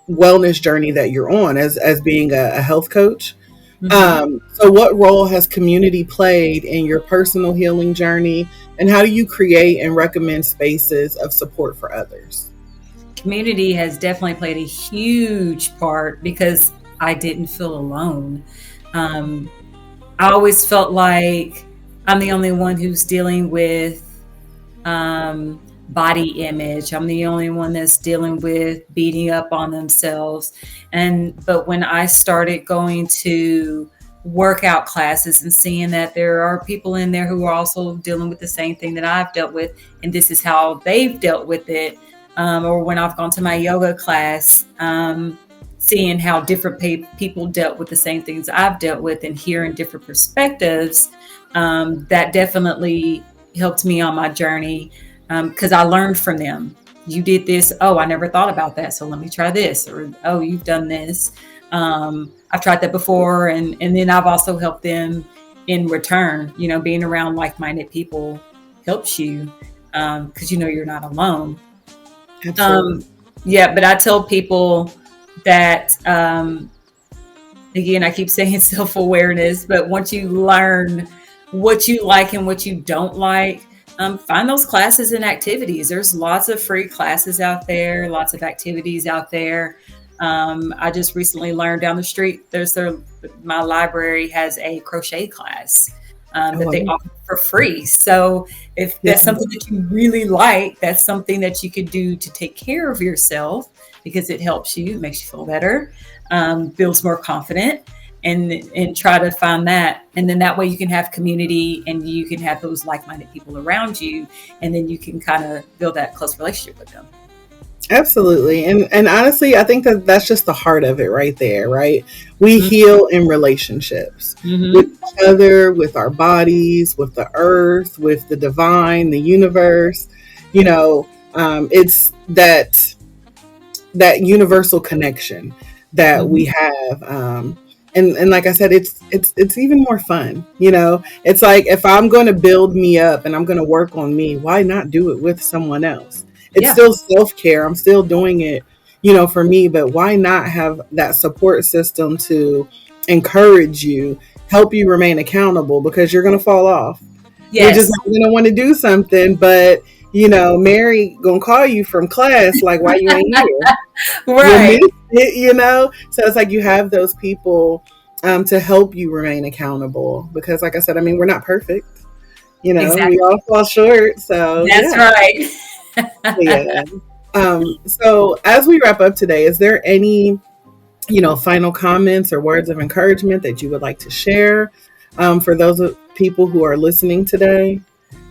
wellness journey that you're on as being a health coach. Mm-hmm. So what role has community played in your personal healing journey, and how do you create and recommend spaces of support for others? Community has definitely played a huge part because I didn't feel alone. Um, I always felt like I'm the only one who's dealing with body image. I'm the only one that's dealing with beating up on themselves. But when I started going to workout classes and seeing that there are people in there who are also dealing with the same thing that I've dealt with, and this is how they've dealt with it, or when I've gone to my yoga class, seeing how different people dealt with the same things I've dealt with and hearing different perspectives, that definitely helped me on my journey, because I learned from them. You did this. Oh, I never thought about that. So let me try this. Or, oh, you've done this. I've tried that before. And then I've also helped them in return. Being around like-minded people helps you, because you're not alone. Absolutely. Um, yeah, but I tell people that, again, I keep saying self-awareness, but once you learn what you like and what you don't like, find those classes and activities. There's lots of free classes out there, lots of activities out there. I just recently learned down the street, my library has a crochet class, that they Oh, offer for free. So if yeah, that's something that you really like, that's something that you could do to take care of yourself, because it helps you, it makes you feel better, builds more confident, and try to find that. And then that way you can have community and you can have those like-minded people around you, and then you can kind of build that close relationship with them. absolutely. And honestly, I think that that's just the heart of it right there, right? We heal in relationships with Mm-hmm. each other, with our bodies, with the earth, with the divine, the universe. It's that universal connection that we Mm-hmm. have. And like I said, it's even more fun. It's like, if I'm going to build me up and I'm going to work on me, why not do it with someone else? It's Yeah. still self-care. I'm still doing it, for me, but why not have that support system to encourage you, help you remain accountable, because you're going to fall off. You're just Yes. not going to want to do something, but Mary gonna call you from class, like, why you ain't here? You Right. miss it. So it's like you have those people, to help you remain accountable, because like I said, I mean, we're not perfect. We Exactly. all fall short. So That's yeah. right. Yeah. So as we wrap up today, is there any, final comments or words of encouragement that you would like to share, for those people who are listening today?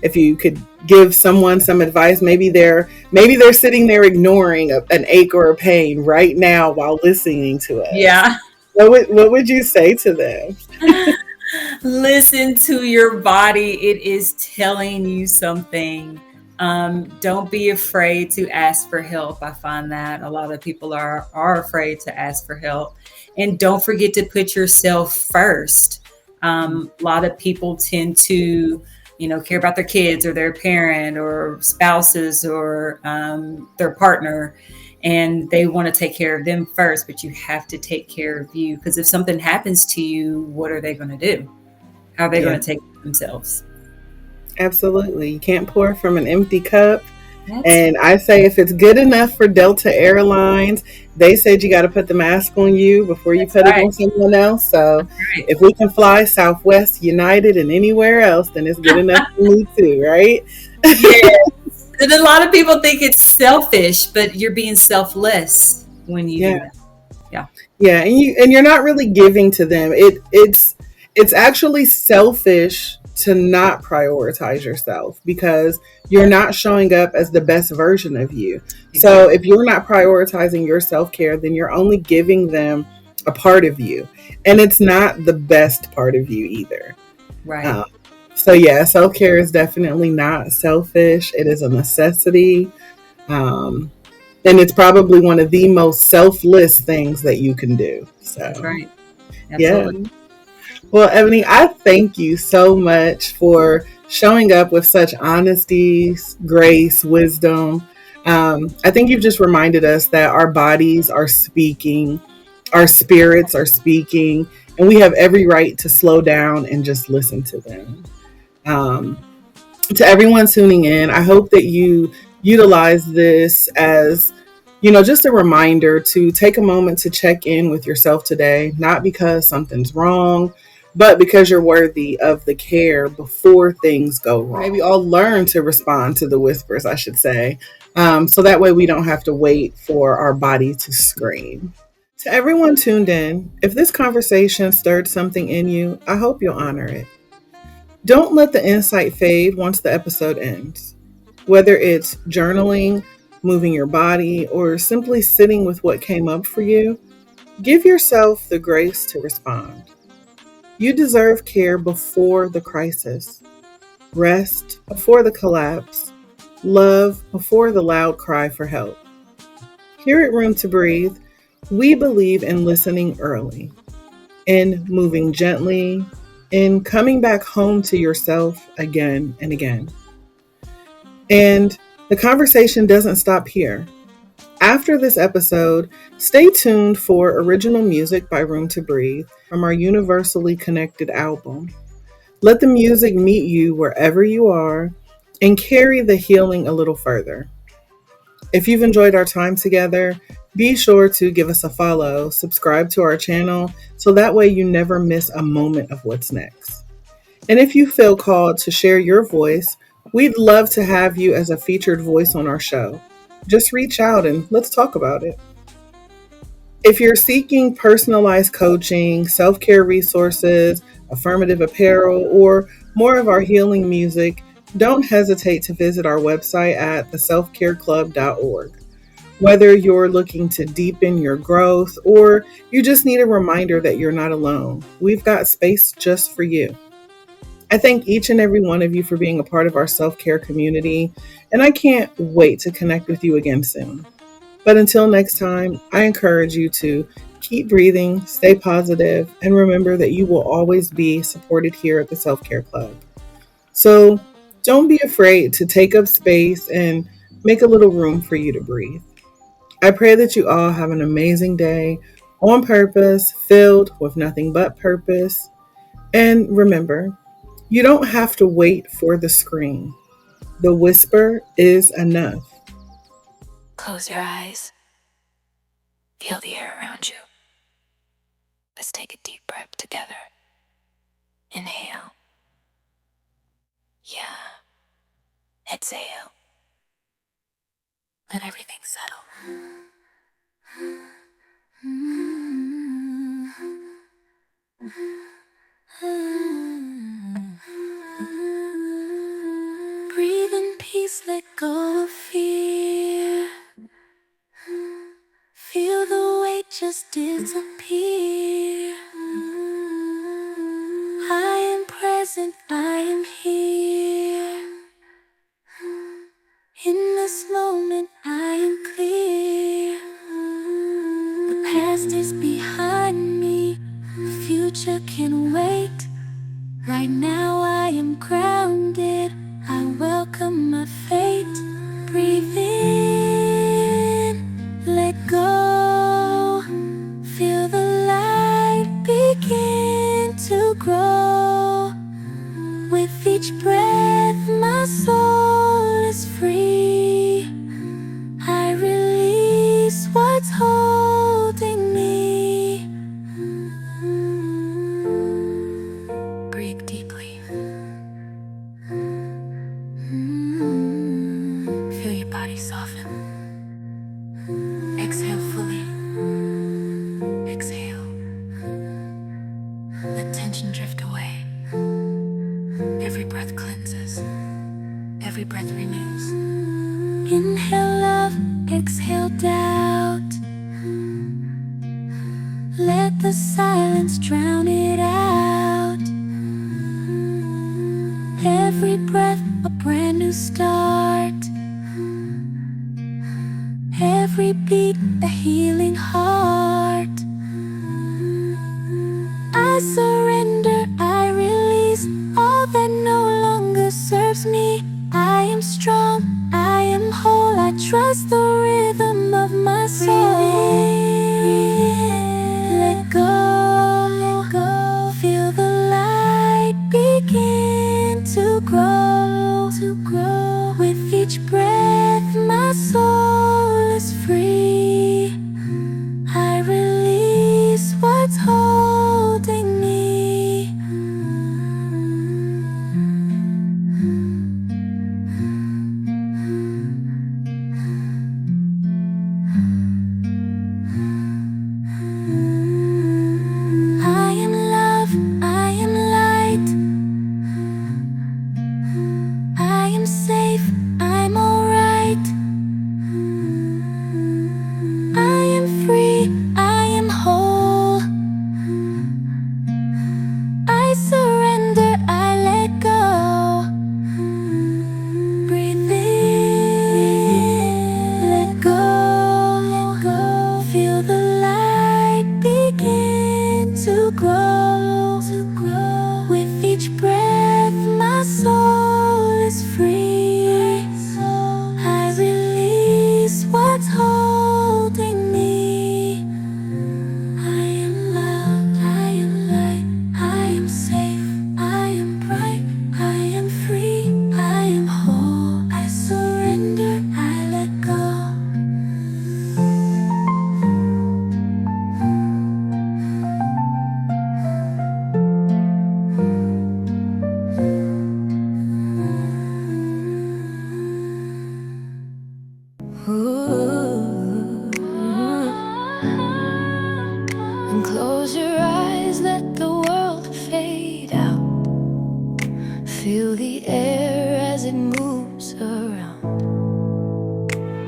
if you could give someone some advice, maybe they're sitting there ignoring an ache or a pain right now while listening to us. Yeah. What would you say to them? Listen to your body. It is telling you something. Don't be afraid to ask for help. I find that a lot of people are afraid to ask for help. And don't forget to put yourself first. A lot of people tend to, care about their kids or their parent or spouses or their partner, and they want to take care of them first, but you have to take care of you, because if something happens to you, what are they going to do? How are they Yeah, going to take care of themselves? absolutely. You can't pour from an empty cup. That's And I say if it's good enough for Delta Airlines, they said you got to put the mask on you before you that's put it right. on someone else. So Right. if we can fly Southwest, United, and anywhere else, then it's good enough for me too, right? Yeah. And a lot of people think it's selfish, but you're being selfless when you Yeah. do that. Yeah. Yeah, and you're not really giving to them. It's actually selfish to not prioritize yourself because you're not showing up as the best version of you. So Exactly. if you're not prioritizing your self-care, then you're only giving them a part of you, and it's not the best part of you either. Right. Um, so yeah, self-care is definitely not selfish. It is a necessity. Um, and it's probably one of the most selfless things that you can do. That's So, right. yeah. Absolutely. Well, Ebony, I thank you so much for showing up with such honesty, grace, wisdom. I think you've just reminded us that our bodies are speaking, our spirits are speaking, and we have every right to slow down and just listen to them. Um, to everyone tuning in, I hope that you utilize this as, just a reminder to take a moment to check in with yourself today, not because something's wrong, but because you're worthy of the care before things go wrong. Maybe I'll learn to respond to the whispers, I should say, so that way we don't have to wait for our body to scream. To everyone tuned in, if this conversation stirred something in you, I hope you'll honor it. Don't let the insight fade once the episode ends. Whether it's journaling, moving your body, or simply sitting with what came up for you, give yourself the grace to respond. You deserve care before the crisis, rest before the collapse, love before the loud cry for help. Here at Room to Breathe, we believe in listening early, in moving gently, in coming back home to yourself again and again. And the conversation doesn't stop here. After this episode, stay tuned for original music by Room to Breathe from our Universally Connected album. Let the music meet you wherever you are and carry the healing a little further. If you've enjoyed our time together, be sure to give us a follow, subscribe to our channel, so that way you never miss a moment of what's next. And if you feel called to share your voice, we'd love to have you as a featured voice on our show. Just reach out and let's talk about it. If you're seeking personalized coaching, self care resources, affirmative apparel, or more of our healing music, don't hesitate to visit our website at theselfcareclub.org. Whether you're looking to deepen your growth or you just need a reminder that you're not alone, we've got space just for you. I thank each and every one of you for being a part of our self care community, and I can't wait to connect with you again soon. But until next time, I encourage you to keep breathing, stay positive, and remember that you will always be supported here at the Self Care Club. So don't be afraid to take up space and make a little room for you to breathe. I pray that you all have an amazing day on purpose, filled with nothing but purpose. And remember, you don't have to wait for the scream. The whisper is enough. Close your eyes. Feel the air around you. Let's take a deep breath together. Inhale. Yeah. Exhale. Let everything settle. Just let go of fear. Feel the weight just disappear. I am present, I am here. In this moment I am clear. The past is behind me, the future can wait. Right now I am grounded, I welcome my fate. Breathe in, let go. Feel the light begin to grow. With each breath my soul is free. I release what's holding me. Breathe deeply. Feel your body soften. Exhale fully. Exhale. Let tension drift away. Every breath cleanses. Every breath renews. Inhale love, exhale doubt. Let the silence drown it out. Every breath a brand new start. Every beat a healing heart. I surrender, I release all that no longer serves me. I am strong, I am whole, I trust the rhythm of my soul. Let go, feel the light begin to grow, With each breath my soul is free. I release what's holding me. I am love, I am light. I am safe, I'm alright. I am free, I am whole. I surrender, I let go. Breathe in, let go. Feel the light begin to grow, With each breath my soul is free. I release what's holding me. I am love, I am light, I am safe, I am bright, I am free, I am whole. I surrender, I let go. And close your eyes, let the world fade out. Feel the air as it moves around.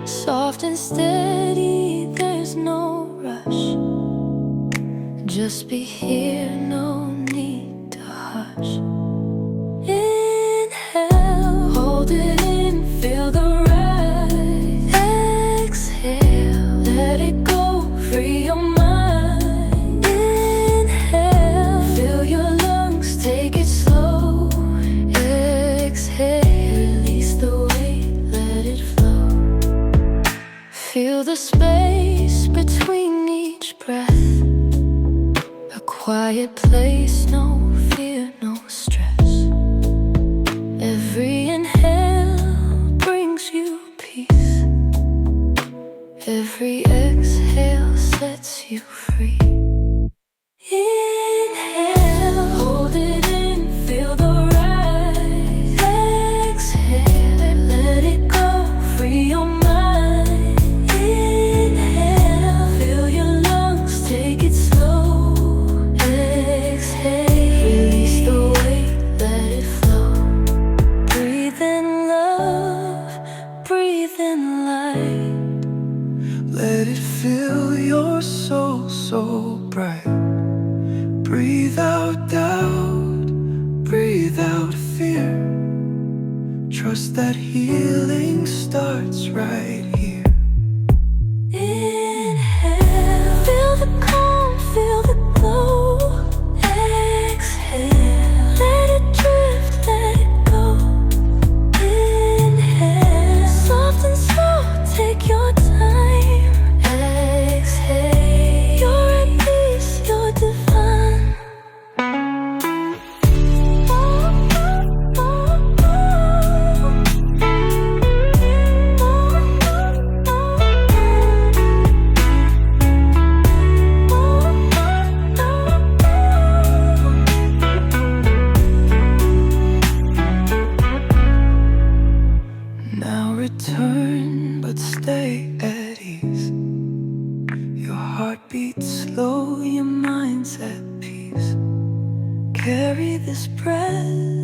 Soft and steady, there's no rush. Just be here, no need to hush. Inhale, hold it in, feel the rise. Exhale, let it go, free your mind. Inhale, fill your lungs, take it slow. Exhale, release the weight, let it flow. Feel the space between each breath. A quiet place, no fear, no stress. Every inhale brings you peace. Every exhale sets you free. Inhale, hold it in, feel the rise. Exhale, let it go, free your mind. Inhale, fill your lungs, take it slow. Exhale, Trust that healing starts right here. Inhale, feel the calm, feel the glow. Exhale, let it drift, let it go. Inhale, soft and slow, take your time. Exhale, you're at peace, you're divine. Now return, but stay at ease. Your heart beats slow, your mind's at peace. Carry this breath